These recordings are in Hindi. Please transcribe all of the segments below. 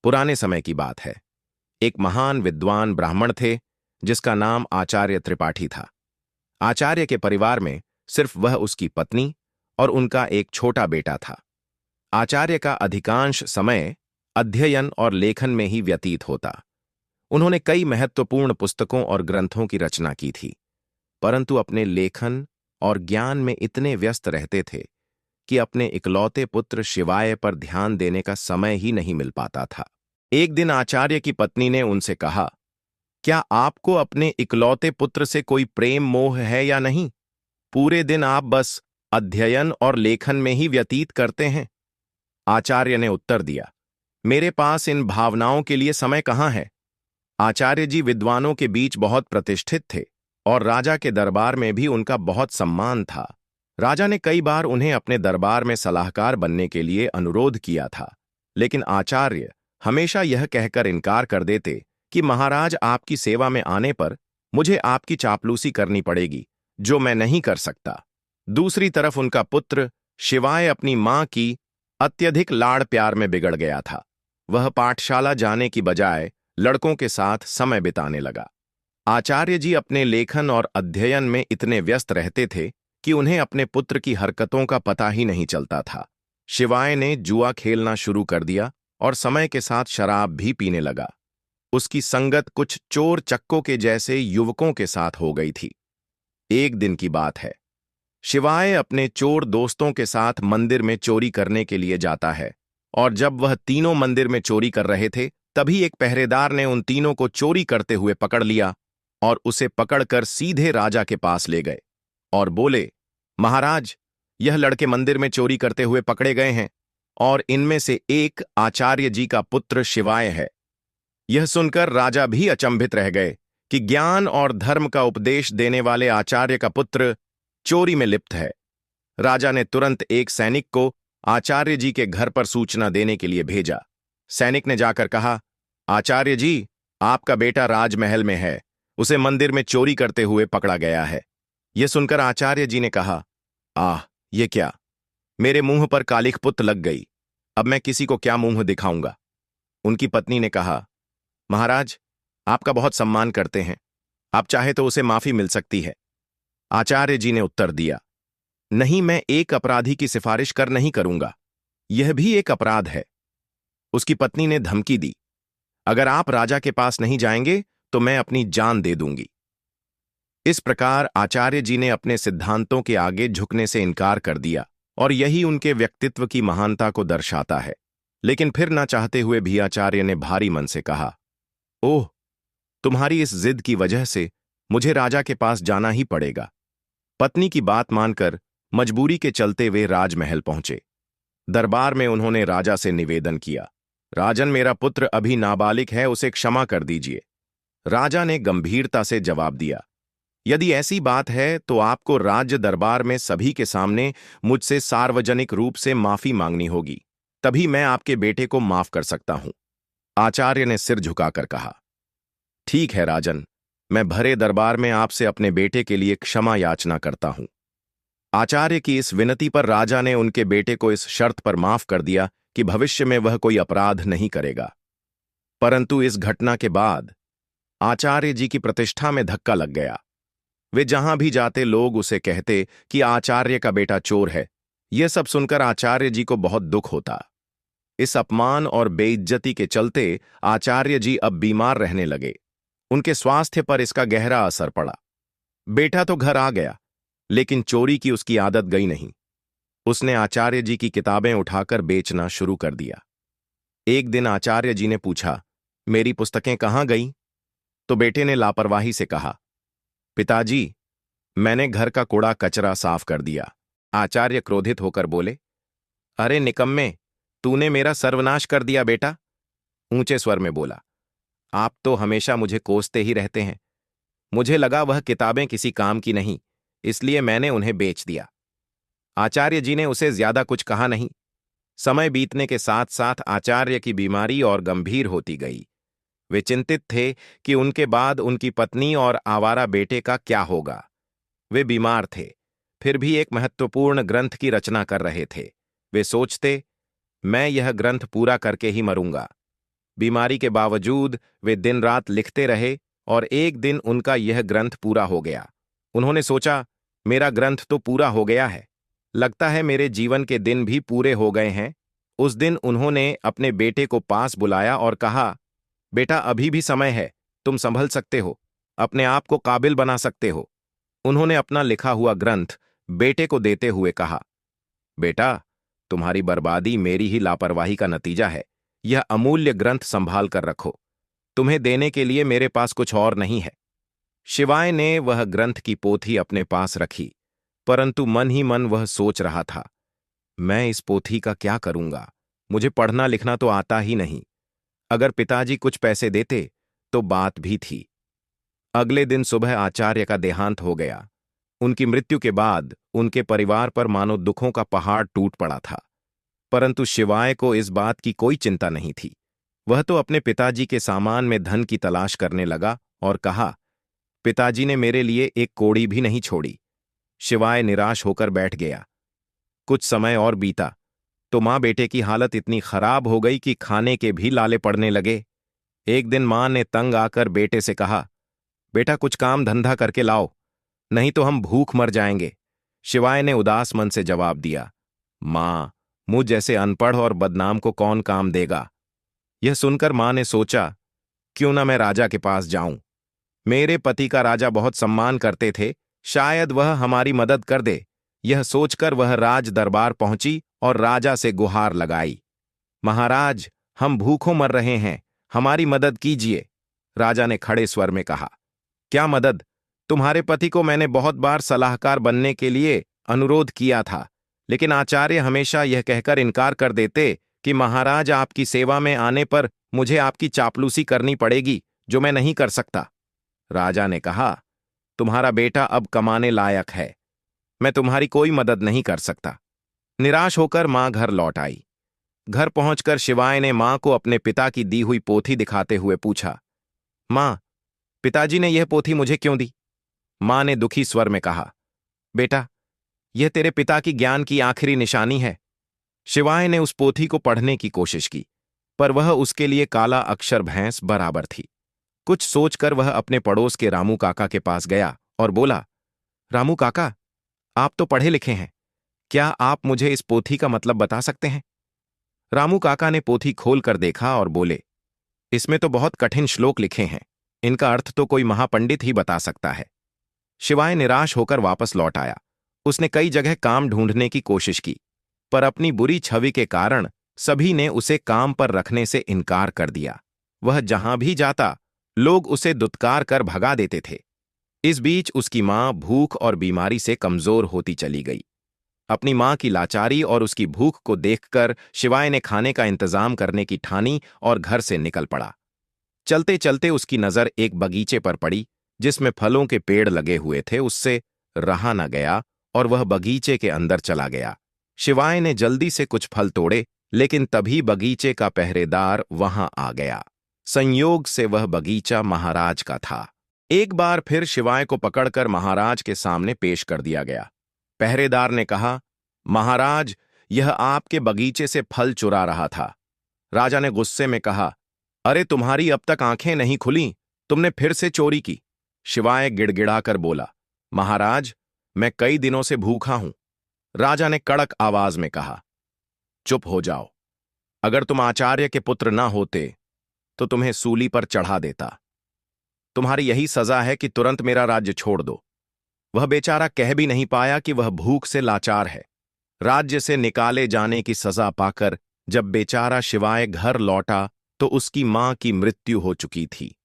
पुराने समय की बात है। एक महान विद्वान ब्राह्मण थे जिसका नाम आचार्य त्रिपाठी था। आचार्य के परिवार में सिर्फ वह, उसकी पत्नी और उनका एक छोटा बेटा था। आचार्य का अधिकांश समय अध्ययन और लेखन में ही व्यतीत होता। उन्होंने कई महत्वपूर्ण पुस्तकों और ग्रंथों की रचना की थी, परंतु अपने लेखन और ज्ञान में इतने व्यस्त रहते थे कि अपने इकलौते पुत्र शिवाय पर ध्यान देने का समय ही नहीं मिल पाता था। एक दिन आचार्य की पत्नी ने उनसे कहा, क्या आपको अपने इकलौते पुत्र से कोई प्रेम मोह है या नहीं? पूरे दिन आप बस अध्ययन और लेखन में ही व्यतीत करते हैं। आचार्य ने उत्तर दिया, मेरे पास इन भावनाओं के लिए समय कहाँ है। आचार्य जी विद्वानों के बीच बहुत प्रतिष्ठित थे और राजा के दरबार में भी उनका बहुत सम्मान था। राजा ने कई बार उन्हें अपने दरबार में सलाहकार बनने के लिए अनुरोध किया था, लेकिन आचार्य हमेशा यह कहकर इनकार कर देते कि महाराज, आपकी सेवा में आने पर मुझे आपकी चापलूसी करनी पड़ेगी, जो मैं नहीं कर सकता। दूसरी तरफ उनका पुत्र शिवाय अपनी मां की अत्यधिक लाड़ प्यार में बिगड़ गया था। वह पाठशाला जाने की बजाय लड़कों के साथ समय बिताने लगा। आचार्य जी अपने लेखन और अध्ययन में इतने व्यस्त रहते थे कि उन्हें अपने पुत्र की हरकतों का पता ही नहीं चलता था। शिवाय ने जुआ खेलना शुरू कर दिया और समय के साथ शराब भी पीने लगा। उसकी संगत कुछ चोर चक्कों के जैसे युवकों के साथ हो गई थी। एक दिन की बात है, शिवाय अपने चोर दोस्तों के साथ मंदिर में चोरी करने के लिए जाता है, और जब वह तीनों मंदिर में चोरी कर रहे थे, तभी एक पहरेदार ने उन तीनों को चोरी करते हुए पकड़ लिया और उसे पकड़कर सीधे राजा के पास ले गए और बोले, महाराज, यह लड़के मंदिर में चोरी करते हुए पकड़े गए हैं और इनमें से एक आचार्य जी का पुत्र शिवाय है। यह सुनकर राजा भी अचंभित रह गए कि ज्ञान और धर्म का उपदेश देने वाले आचार्य का पुत्र चोरी में लिप्त है। राजा ने तुरंत एक सैनिक को आचार्य जी के घर पर सूचना देने के लिए भेजा। सैनिक ने जाकर कहा, आचार्य जी, आपका बेटा राजमहल में है, उसे मंदिर में चोरी करते हुए पकड़ा गया है। यह सुनकर आचार्य जी ने कहा, आह, ये क्या, मेरे मुंह पर कालिख पुत लग गई, अब मैं किसी को क्या मुंह दिखाऊंगा। उनकी पत्नी ने कहा, महाराज, आपका बहुत सम्मान करते हैं, आप चाहे तो उसे माफी मिल सकती है। आचार्य जी ने उत्तर दिया, नहीं, मैं एक अपराधी की सिफारिश कर नहीं करूंगा, यह भी एक अपराध है। उसकी पत्नी ने धमकी दी, अगर आप राजा के पास नहीं जाएंगे तो मैं अपनी जान दे दूंगी। इस प्रकार आचार्य जी ने अपने सिद्धांतों के आगे झुकने से इनकार कर दिया, और यही उनके व्यक्तित्व की महानता को दर्शाता है। लेकिन फिर ना चाहते हुए भी आचार्य ने भारी मन से कहा, ओह, तुम्हारी इस जिद की वजह से मुझे राजा के पास जाना ही पड़ेगा। पत्नी की बात मानकर मजबूरी के चलते वे राजमहल पहुंचे। दरबार में उन्होंने राजा से निवेदन किया, राजन, मेरा पुत्र अभी नाबालिग है, उसे क्षमा कर दीजिए। राजा ने गंभीरता से जवाब दिया, यदि ऐसी बात है तो आपको राज्य दरबार में सभी के सामने मुझसे सार्वजनिक रूप से माफी मांगनी होगी, तभी मैं आपके बेटे को माफ कर सकता हूं। आचार्य ने सिर झुकाकर कहा, ठीक है राजन, मैं भरे दरबार में आपसे अपने बेटे के लिए क्षमा याचना करता हूं। आचार्य की इस विनती पर राजा ने उनके बेटे को इस शर्त पर माफ कर दिया कि भविष्य में वह कोई अपराध नहीं करेगा। परंतु इस घटना के बाद आचार्य जी की प्रतिष्ठा में धक्का लग गया। वे जहां भी जाते लोग उसे कहते कि आचार्य का बेटा चोर है। यह सब सुनकर आचार्य जी को बहुत दुख होता। इस अपमान और बेइज्जती के चलते आचार्य जी अब बीमार रहने लगे। उनके स्वास्थ्य पर इसका गहरा असर पड़ा। बेटा तो घर आ गया, लेकिन चोरी की उसकी आदत गई नहीं। उसने आचार्य जी की किताबें उठाकर बेचना शुरू कर दिया। एक दिन आचार्य जी ने पूछा, मेरी पुस्तकें कहाँ गईं? तो बेटे ने लापरवाही से कहा, पिताजी, मैंने घर का कूड़ा कचरा साफ कर दिया। आचार्य क्रोधित होकर बोले, अरे निकम्मे, तूने मेरा सर्वनाश कर दिया बेटा। ऊंचे स्वर में बोला, आप तो हमेशा मुझे कोसते ही रहते हैं। मुझे लगा वह किताबें किसी काम की नहीं, इसलिए मैंने उन्हें बेच दिया। आचार्य जी ने उसे ज्यादा कुछ कहा नहीं। समय बीतने के साथ साथ आचार्य की बीमारी और गंभीर होती गई। वे चिंतित थे कि उनके बाद उनकी पत्नी और आवारा बेटे का क्या होगा। वे बीमार थे, फिर भी एक महत्वपूर्ण ग्रंथ की रचना कर रहे थे। वे सोचते, मैं यह ग्रंथ पूरा करके ही मरूंगा। बीमारी के बावजूद वे दिन रात लिखते रहे और एक दिन उनका यह ग्रंथ पूरा हो गया। उन्होंने सोचा, मेरा ग्रंथ तो पूरा हो गया है, लगता है मेरे जीवन के दिन भी पूरे हो गए हैं। उस दिन उन्होंने अपने बेटे को पास बुलाया और कहा, बेटा अभी भी समय है, तुम संभल सकते हो, अपने आप को काबिल बना सकते हो। उन्होंने अपना लिखा हुआ ग्रंथ बेटे को देते हुए कहा, बेटा तुम्हारी बर्बादी मेरी ही लापरवाही का नतीजा है, यह अमूल्य ग्रंथ संभाल कर रखो, तुम्हें देने के लिए मेरे पास कुछ और नहीं है। शिवाय ने वह ग्रंथ की पोथी अपने पास रखी, परंतु मन ही मन वह सोच रहा था, मैं इस पोथी का क्या करूंगा, मुझे पढ़ना लिखना तो आता ही नहीं। अगर पिताजी कुछ पैसे देते तो बात भी थी। अगले दिन सुबह आचार्य का देहांत हो गया। उनकी मृत्यु के बाद उनके परिवार पर मानो दुखों का पहाड़ टूट पड़ा था, परंतु शिवाय को इस बात की कोई चिंता नहीं थी। वह तो अपने पिताजी के सामान में धन की तलाश करने लगा और कहा, पिताजी ने मेरे लिए एक कौड़ी भी नहीं छोड़ी। शिवाय निराश होकर बैठ गया। कुछ समय और बीता तो मां बेटे की हालत इतनी खराब हो गई कि खाने के भी लाले पड़ने लगे। एक दिन मां ने तंग आकर बेटे से कहा, बेटा कुछ काम धंधा करके लाओ, नहीं तो हम भूख मर जाएंगे। शिवाय ने उदास मन से जवाब दिया, मां, मुझ जैसे अनपढ़ और बदनाम को कौन काम देगा। यह सुनकर मां ने सोचा, क्यों ना मैं राजा के पास जाऊं। मेरे पति का राजा बहुत सम्मान करते थे, शायद वह हमारी मदद कर दे। यह सोचकर वह राज दरबार पहुंची और राजा से गुहार लगाई, महाराज हम भूखों मर रहे हैं, हमारी मदद कीजिए। राजा ने खड़े स्वर में कहा, क्या मदद? तुम्हारे पति को मैंने बहुत बार सलाहकार बनने के लिए अनुरोध किया था, लेकिन आचार्य हमेशा यह कहकर इनकार कर देते कि महाराज आपकी सेवा में आने पर मुझे आपकी चापलूसी करनी पड़ेगी, जो मैं नहीं कर सकता। राजा ने कहा, तुम्हारा बेटा अब कमाने लायक है, मैं तुम्हारी कोई मदद नहीं कर सकता। निराश होकर मां घर लौट आई। घर पहुंचकर शिवाय ने मां को अपने पिता की दी हुई पोथी दिखाते हुए पूछा, मां, पिताजी ने यह पोथी मुझे क्यों दी? मां ने दुखी स्वर में कहा, बेटा यह तेरे पिता की ज्ञान की आखिरी निशानी है। शिवाय ने उस पोथी को पढ़ने की कोशिश की, पर वह उसके लिए काला अक्षर भैंस बराबर थी। कुछ सोचकर वह अपने पड़ोस के रामू काका के पास गया और बोला, रामू काका, आप तो पढ़े लिखे हैं, क्या आप मुझे इस पोथी का मतलब बता सकते हैं? रामू काका ने पोथी खोलकर देखा और बोले, इसमें तो बहुत कठिन श्लोक लिखे हैं, इनका अर्थ तो कोई महापंडित ही बता सकता है। शिवाय निराश होकर वापस लौट आया। उसने कई जगह काम ढूंढने की कोशिश की, पर अपनी बुरी छवि के कारण सभी ने उसे काम पर रखने से इनकार कर दिया। वह जहां भी जाता लोग उसे दुत्कार कर भगा देते थे। इस बीच उसकी मां भूख और बीमारी से कमजोर होती चली गई। अपनी मां की लाचारी और उसकी भूख को देखकर शिवाय ने खाने का इंतजाम करने की ठानी और घर से निकल पड़ा। चलते चलते उसकी नजर एक बगीचे पर पड़ी जिसमें फलों के पेड़ लगे हुए थे। उससे रहा न गया और वह बगीचे के अंदर चला गया। शिवाय ने जल्दी से कुछ फल तोड़े, लेकिन तभी बगीचे का पहरेदार वहां आ गया। संयोग से वह बगीचा महाराज का था। एक बार फिर शिवाय को पकड़कर महाराज के सामने पेश कर दिया गया। पहरेदार ने कहा, महाराज यह आपके बगीचे से फल चुरा रहा था। राजा ने गुस्से में कहा, अरे तुम्हारी अब तक आंखें नहीं खुली, तुमने फिर से चोरी की। शिवाय गिड़गिड़ाकर बोला, महाराज मैं कई दिनों से भूखा हूं। राजा ने कड़क आवाज में कहा, चुप हो जाओ, अगर तुम आचार्य के पुत्र ना होते तो तुम्हें सूली पर चढ़ा देता। तुम्हारी यही सजा है कि तुरंत मेरा राज्य छोड़ दो। वह बेचारा कह भी नहीं पाया कि वह भूख से लाचार है। राज्य से निकाले जाने की सजा पाकर जब बेचारा शिवाय घर लौटा तो उसकी मां की मृत्यु हो चुकी थी,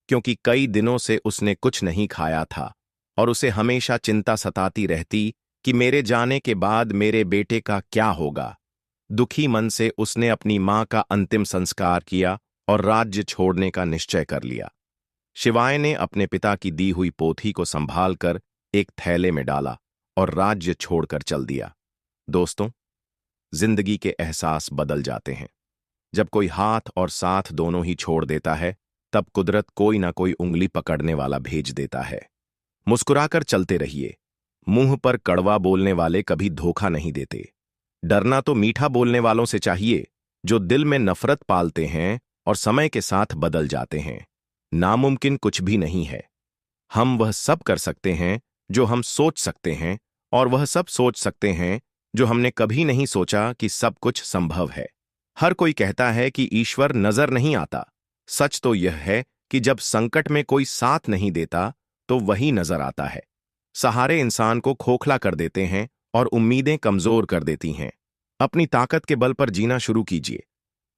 क्योंकि कई दिनों से उसने कुछ नहीं खाया था और उसे हमेशा चिंता सताती रहती कि मेरे जाने के बाद मेरे बेटे का क्या होगा। दुखी मन से उसने अपनी मां का अंतिम संस्कार किया और राज्य छोड़ने का निश्चय कर लिया। शिवाय ने अपने पिता की दी हुई पोथी को संभालकर एक थैले में डाला और राज्य छोड़कर चल दिया। दोस्तों, जिंदगी के एहसास बदल जाते हैं। जब कोई हाथ और साथ दोनों ही छोड़ देता है, तब कुदरत कोई ना कोई उंगली पकड़ने वाला भेज देता है। मुस्कुराकर चलते रहिए। मुंह पर कड़वा बोलने वाले कभी धोखा नहीं देते। डरना तो मीठा बोलने वालों से चाहिए, जो दिल में नफरत पालते हैं और समय के साथ बदल जाते हैं। नामुमकिन कुछ भी नहीं है। हम वह सब कर सकते हैं जो हम सोच सकते हैं, और वह सब सोच सकते हैं जो हमने कभी नहीं सोचा कि सब कुछ संभव है। हर कोई कहता है कि ईश्वर नजर नहीं आता। सच तो यह है कि जब संकट में कोई साथ नहीं देता तो वही नजर आता है। सहारे इंसान को खोखला कर देते हैं और उम्मीदें कमजोर कर देती हैं। अपनी ताकत के बल पर जीना शुरू कीजिए।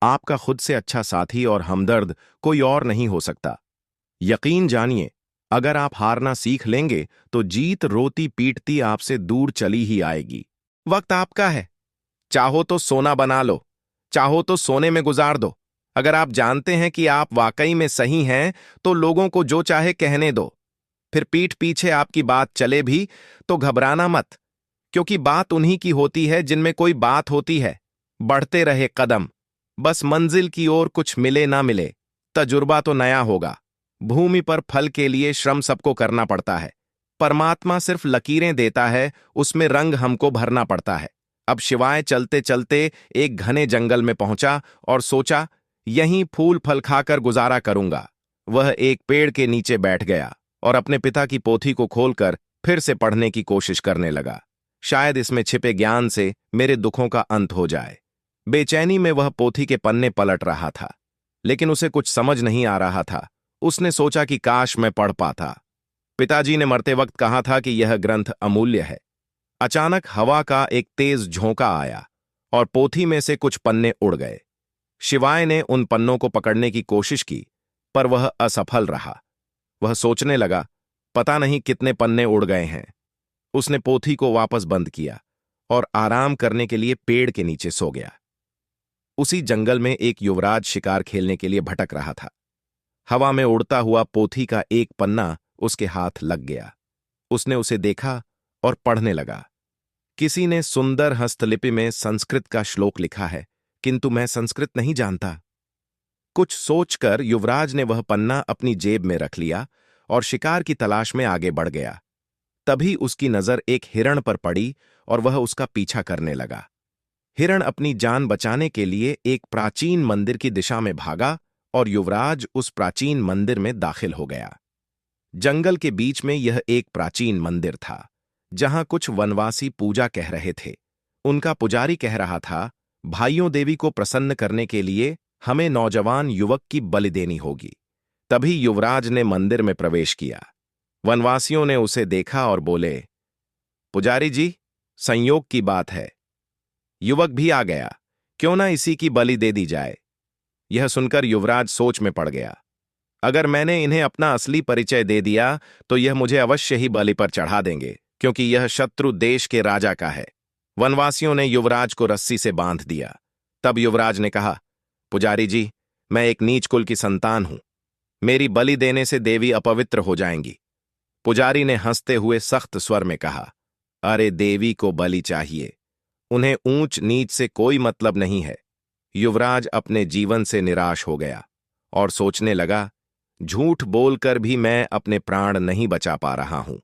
आपका खुद से अच्छा साथी और हमदर्द कोई और नहीं हो सकता। यकीन जानिए, अगर आप हारना सीख लेंगे तो जीत रोती पीटती आपसे दूर चली ही आएगी। वक्त आपका है। चाहो तो सोना बना लो, चाहो तो सोने में गुजार दो। अगर आप जानते हैं कि आप वाकई में सही हैं तो लोगों को जो चाहे कहने दो। फिर पीठ पीछे आपकी बात चले भी तो घबराना मत, क्योंकि बात उन्हीं की होती है जिनमें कोई बात होती है। बढ़ते रहे कदम, बस मंजिल की ओर कुछ मिले ना मिले, तजुर्बा तो नया होगा। भूमि पर फल के लिए श्रम सबको करना पड़ता है। परमात्मा सिर्फ लकीरें देता है, उसमें रंग हमको भरना पड़ता है। अब शिवाय चलते चलते एक घने जंगल में पहुंचा और सोचा, यहीं फूल फल खाकर गुजारा करूंगा। वह एक पेड़ के नीचे बैठ गया और अपने पिता की पोथी को खोलकर फिर से पढ़ने की कोशिश करने लगा। शायद इसमें छिपे ज्ञान से मेरे दुखों का अंत हो जाए। बेचैनी में वह पोथी के पन्ने पलट रहा था, लेकिन उसे कुछ समझ नहीं आ रहा था। उसने सोचा कि काश मैं पढ़ पाता। पिताजी ने मरते वक्त कहा था कि यह ग्रंथ अमूल्य है। अचानक हवा का एक तेज झोंका आया और पोथी में से कुछ पन्ने उड़ गए। शिवाय ने उन पन्नों को पकड़ने की कोशिश की, पर वह असफल रहा। वह सोचने लगा, पता नहीं कितने पन्ने उड़ गए हैं। उसने पोथी को वापस बंद किया और आराम करने के लिए पेड़ के नीचे सो गया। उसी जंगल में एक युवराज शिकार खेलने के लिए भटक रहा था। हवा में उड़ता हुआ पोथी का एक पन्ना उसके हाथ लग गया। उसने उसे देखा और पढ़ने लगा। किसी ने सुंदर हस्तलिपि में संस्कृत का श्लोक लिखा है, किंतु मैं संस्कृत नहीं जानता। कुछ सोचकर युवराज ने वह पन्ना अपनी जेब में रख लिया और शिकार की तलाश में आगे बढ़ गया। तभी उसकी नजर एक हिरण पर पड़ी और वह उसका पीछा करने लगा। हिरण अपनी जान बचाने के लिए एक प्राचीन मंदिर की दिशा में भागा और युवराज उस प्राचीन मंदिर में दाखिल हो गया। जंगल के बीच में यह एक प्राचीन मंदिर था, जहां कुछ वनवासी पूजा कह रहे थे। उनका पुजारी कह रहा था, भाइयों देवी को प्रसन्न करने के लिए हमें नौजवान युवक की बलि देनी होगी। तभी युवराज ने मंदिर में प्रवेश किया। वनवासियों ने उसे देखा और बोले, पुजारी जी, संयोग की बात है, युवक भी आ गया, क्यों ना इसी की बलि दे दी जाए। यह सुनकर युवराज सोच में पड़ गया। अगर मैंने इन्हें अपना असली परिचय दे दिया तो यह मुझे अवश्य ही बलि पर चढ़ा देंगे, क्योंकि यह शत्रु देश के राजा का है। वनवासियों ने युवराज को रस्सी से बांध दिया। तब युवराज ने कहा, पुजारी जी, मैं एक नीच कुल की संतान हूं। मेरी बलि देने से देवी अपवित्र हो जाएंगी। पुजारी ने हंसते हुए सख्त स्वर में कहा, अरे देवी को बलि चाहिए, उन्हें ऊंच नीच से कोई मतलब नहीं है। युवराज अपने जीवन से निराश हो गया और सोचने लगा, झूठ बोलकर भी मैं अपने प्राण नहीं बचा पा रहा हूं।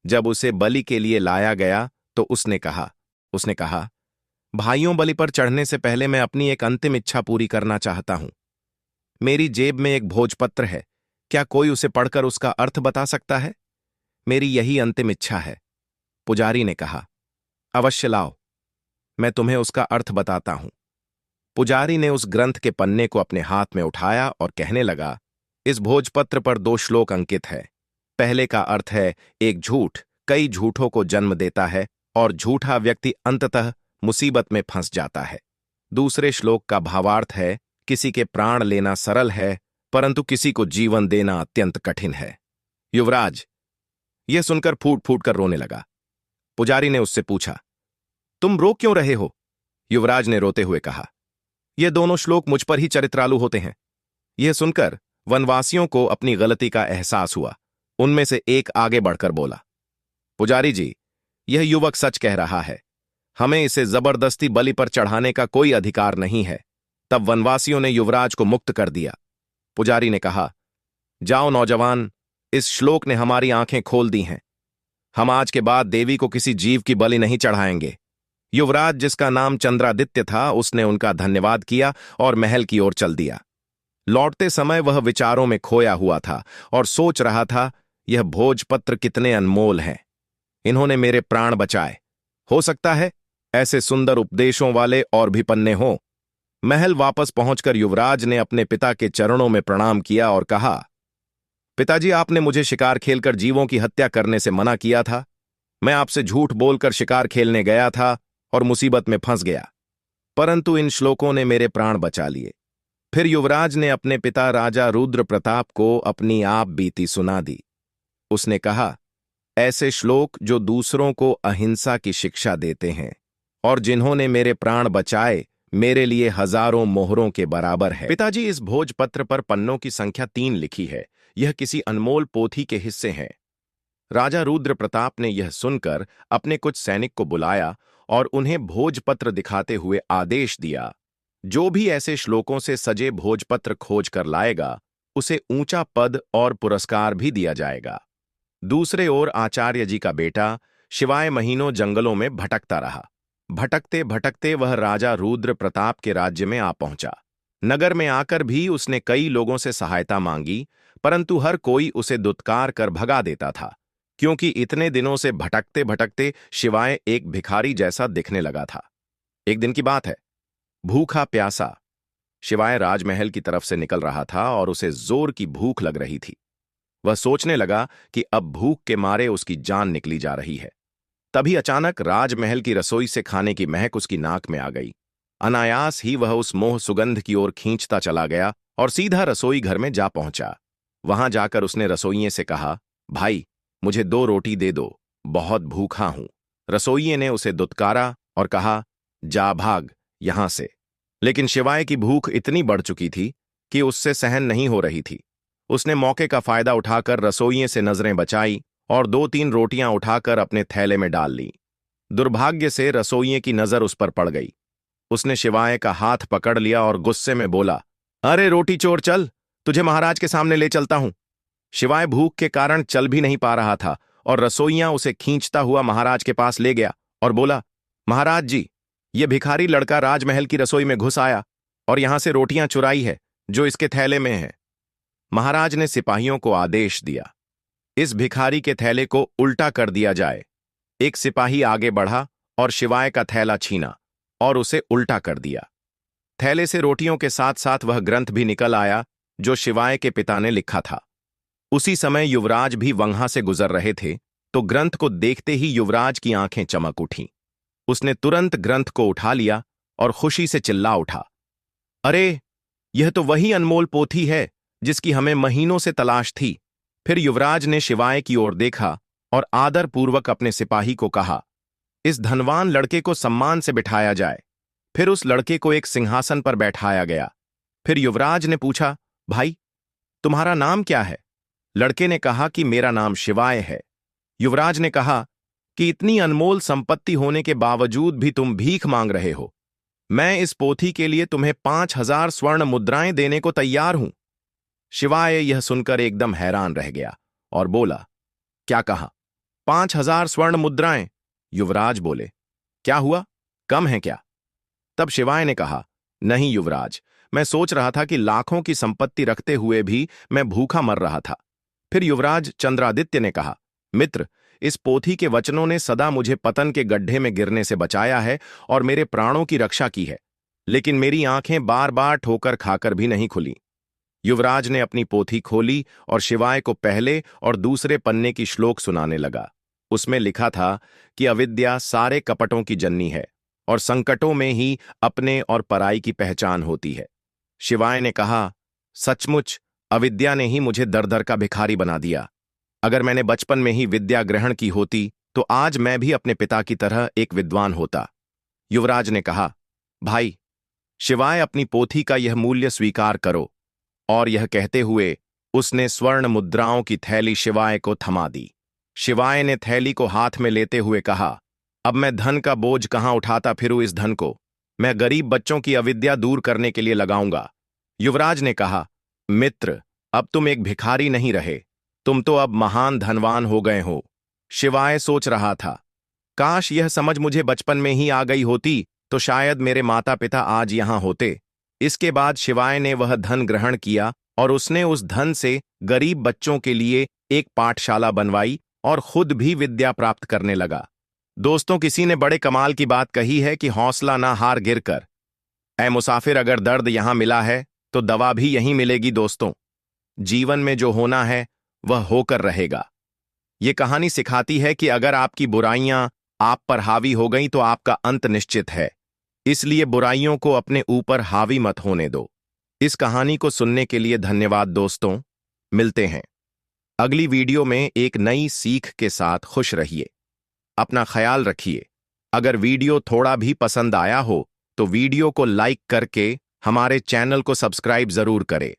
जब उसे बलि के लिए लाया गया तो उसने कहा, भाइयों, बलि पर चढ़ने से पहले मैं अपनी एक अंतिम इच्छा पूरी करना चाहता हूं। मेरी जेब में एक भोजपत्र है, क्या कोई उसे पढ़कर उसका अर्थ बता सकता है? मेरी यही अंतिम इच्छा है। पुजारी ने कहा, अवश्य लाओ, मैं तुम्हें उसका अर्थ बताता हूं। पुजारी ने उस ग्रंथ के पन्ने को अपने हाथ में उठाया और कहने लगा, इस भोजपत्र पर 2 श्लोक अंकित है। पहले का अर्थ है, एक झूठ कई झूठों को जन्म देता है और झूठा व्यक्ति अंततः मुसीबत में फंस जाता है। दूसरे श्लोक का भावार्थ है, किसी के प्राण लेना सरल है, परंतु किसी को जीवन देना अत्यंत कठिन है। युवराज यह सुनकर फूट फूट कर रोने लगा। पुजारी ने उससे पूछा, तुम रो क्यों रहे हो? युवराज ने रोते हुए कहा, ये दोनों श्लोक मुझ पर ही चरित्रालु होते हैं। यह सुनकर वनवासियों को अपनी गलती का एहसास हुआ। उनमें से एक आगे बढ़कर बोला, पुजारी जी, यह युवक सच कह रहा है, हमें इसे जबरदस्ती बलि पर चढ़ाने का कोई अधिकार नहीं है। तब वनवासियों ने युवराज को मुक्त कर दिया। पुजारी ने कहा, जाओ नौजवान, इस श्लोक ने हमारी आंखें खोल दी हैं। हम आज के बाद देवी को किसी जीव की बलि नहीं चढ़ाएंगे। युवराज, जिसका नाम चंद्रादित्य था, उसने उनका धन्यवाद किया और महल की ओर चल दिया। लौटते समय वह विचारों में खोया हुआ था और सोच रहा था, यह भोजपत्र कितने अनमोल हैं। इन्होंने मेरे प्राण बचाए। हो सकता है ऐसे सुंदर उपदेशों वाले और भी पन्ने हों। महल वापस पहुंचकर युवराज ने अपने पिता के चरणों में प्रणाम किया और कहा, पिताजी, आपने मुझे शिकार खेलकर जीवों की हत्या करने से मना किया था। मैं आपसे झूठ बोलकर शिकार खेलने गया था और मुसीबत में फंस गया, परंतु इन श्लोकों ने मेरे प्राण बचा लिए। फिर युवराज ने अपने पिता राजा रुद्र प्रताप को अपनी आप बीती सुना दी। उसने कहा, ऐसे श्लोक जो दूसरों को अहिंसा की शिक्षा देते हैं और जिन्होंने मेरे प्राण बचाए, मेरे लिए हजारों मोहरों के बराबर है। पिताजी, इस भोजपत्र पर पन्नों की संख्या 3 लिखी है। यह किसी अनमोल पोथी के हिस्से हैं। राजा रुद्र प्रताप ने यह सुनकर अपने कुछ सैनिक को बुलाया और उन्हें भोजपत्र दिखाते हुए आदेश दिया, जो भी ऐसे श्लोकों से सजे भोजपत्र खोज कर लाएगा, उसे ऊंचा पद और पुरस्कार भी दिया जाएगा। दूसरे ओर आचार्य जी का बेटा शिवाय महीनों जंगलों में भटकता रहा। भटकते भटकते वह राजा रुद्र प्रताप के राज्य में आ पहुंचा। नगर में आकर भी उसने कई लोगों से सहायता मांगी, परंतु हर कोई उसे दुत्कार कर भगा देता था, क्योंकि इतने दिनों से भटकते भटकते शिवाय एक भिखारी जैसा दिखने लगा था। एक दिन की बात है, भूखा प्यासा शिवाय राजमहल की तरफ से निकल रहा था और उसे जोर की भूख लग रही थी। वह सोचने लगा कि अब भूख के मारे उसकी जान निकली जा रही है। तभी अचानक राजमहल की रसोई से खाने की महक उसकी नाक में आ गई। अनायास ही वह उस मोह सुगंध की ओर खींचता चला गया और सीधा रसोई घर में जा पहुंचा। वहां जाकर उसने रसोइये से कहा, भाई, मुझे 2 रोटी दे दो, बहुत भूखा हूं। रसोइये ने उसे दुत्कारा और कहा, जा भाग यहां से। लेकिन शिवाय की भूख इतनी बढ़ चुकी थी कि उससे सहन नहीं हो रही थी। उसने मौके का फायदा उठाकर रसोइये से नजरें बचाई और 2-3 रोटियां उठाकर अपने थैले में डाल ली। दुर्भाग्य से रसोइये की नजर उस पर पड़ गई। उसने शिवाय का हाथ पकड़ लिया और गुस्से में बोला, अरे रोटी चोर, चल, तुझे महाराज के सामने ले चलता हूं। शिवाय भूख के कारण चल भी नहीं पा रहा था और रसोइया उसे खींचता हुआ महाराज के पास ले गया और बोला, महाराज जी, ये भिखारी लड़का राजमहल की रसोई में घुस आया और यहां से रोटियां चुराई है जो इसके थैले में है। महाराज ने सिपाहियों को आदेश दिया, इस भिखारी के थैले को उल्टा कर दिया जाए। एक सिपाही आगे बढ़ा और शिवाय का थैला छीना और उसे उल्टा कर दिया। थैले से रोटियों के साथ साथ वह ग्रंथ भी निकल आया जो शिवाय के पिता ने लिखा था। उसी समय युवराज भी वहां से गुजर रहे थे, तो ग्रंथ को देखते ही युवराज की आंखें चमक उठीं। उसने तुरंत ग्रंथ को उठा लिया और खुशी से चिल्ला उठा, अरे, यह तो वही अनमोल पोथी है जिसकी हमें महीनों से तलाश थी। फिर युवराज ने शिवाय की ओर देखा और आदरपूर्वक अपने सिपाही को कहा, इस धनवान लड़के को सम्मान से बिठाया जाए। फिर उस लड़के को एक सिंहासन पर बैठाया गया। फिर युवराज ने पूछा, भाई, तुम्हारा नाम क्या है? लड़के ने कहा कि मेरा नाम शिवाय है। युवराज ने कहा कि इतनी अनमोल संपत्ति होने के बावजूद भी तुम भीख मांग रहे हो। मैं इस पोथी के लिए तुम्हें 5,000 स्वर्ण मुद्राएं देने को तैयार हूं। शिवाय यह सुनकर एकदम हैरान रह गया और बोला, क्या कहा? 5,000 स्वर्ण मुद्राएं? युवराज बोले, क्या हुआ, कम है क्या? तब शिवाय ने कहा, नहीं युवराज, मैं सोच रहा था कि लाखों की संपत्ति रखते हुए भी मैं भूखा मर रहा था। फिर युवराज चंद्रादित्य ने कहा, मित्र, इस पोथी के वचनों ने सदा मुझे पतन के गड्ढे में गिरने से बचाया है और मेरे प्राणों की रक्षा की है, लेकिन मेरी आंखें बार बार ठोकर खाकर भी नहीं खुली। युवराज ने अपनी पोथी खोली और शिवाय को पहले और दूसरे पन्ने की श्लोक सुनाने लगा। उसमें लिखा था कि अविद्या सारे कपटों की जननी है और संकटों में ही अपने और पराई की पहचान होती है। शिवाय ने कहा, सचमुच अविद्या ने ही मुझे दर दर का भिखारी बना दिया। अगर मैंने बचपन में ही विद्या ग्रहण की होती तो आज मैं भी अपने पिता की तरह एक विद्वान होता। युवराज ने कहा, भाई, शिवाय, अपनी पोथी का यह मूल्य स्वीकार करो। और यह कहते हुए उसने स्वर्ण मुद्राओं की थैली शिवाय को थमा दी। शिवाय ने थैली को हाथ में लेते हुए कहा, अब मैं धन का बोझ कहां उठाता फिरूं? इस धन को मैं गरीब बच्चों की अविद्या दूर करने के लिए लगाऊंगा। युवराज ने कहा, मित्र, अब तुम एक भिखारी नहीं रहे, तुम तो अब महान धनवान हो गए हो। शिवाय सोच रहा था, काश यह समझ मुझे बचपन में ही आ गई होती तो शायद मेरे माता पिता आज यहां होते। इसके बाद शिवाय ने वह धन ग्रहण किया और उसने उस धन से गरीब बच्चों के लिए एक पाठशाला बनवाई और खुद भी विद्या प्राप्त करने लगा। दोस्तों, किसी ने बड़े कमाल की बात कही है कि हौसला ना हार गिरकर। ऐ मुसाफिर, अगर दर्द यहां मिला है तो दवा भी यहीं मिलेगी। दोस्तों, जीवन में जो होना है वह होकर रहेगा। ये कहानी सिखाती है कि अगर आपकी बुराइयां आप पर हावी हो गई तो आपका अंत निश्चित है। इसलिए बुराइयों को अपने ऊपर हावी मत होने दो। इस कहानी को सुनने के लिए धन्यवाद दोस्तों। मिलते हैं अगली वीडियो में एक नई सीख के साथ। खुश रहिए, अपना ख्याल रखिए। अगर वीडियो थोड़ा भी पसंद आया हो तो वीडियो को लाइक करके हमारे चैनल को सब्सक्राइब जरूर करें।